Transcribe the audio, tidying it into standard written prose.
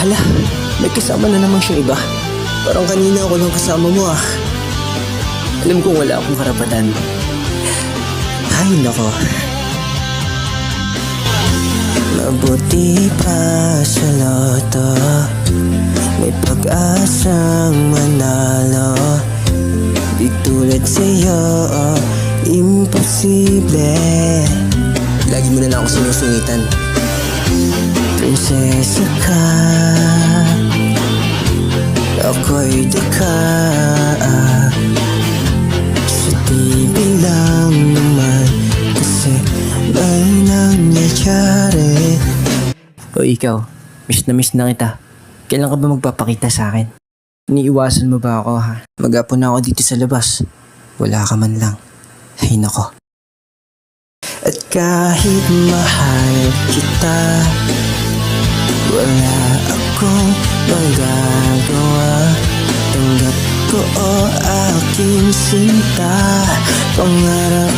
Hala, may kasama na naman siyang iba. Parang kanina ako lang kasama mo ah. Alam kong wala akong karapatan. Ay, nako. Mabuti pa sa loto, may pag-asang manalo. Di tulad sa'yo, imposible. Lagi mo na lang ako sinusungitan. Prinsesa ka, ako'y daka. Sa TV lang naman, kasi may nangyayari. O ikaw, miss na kita. Kailan ka ba magpapakita sa akin? Iniiwasan mo ba ako ha? Mag-apo na ako dito sa labas. Wala ka man lang. Ay nako. At kahit mahal kita, wala akong magagawa. Tanggap ko o aking sinta, pangarap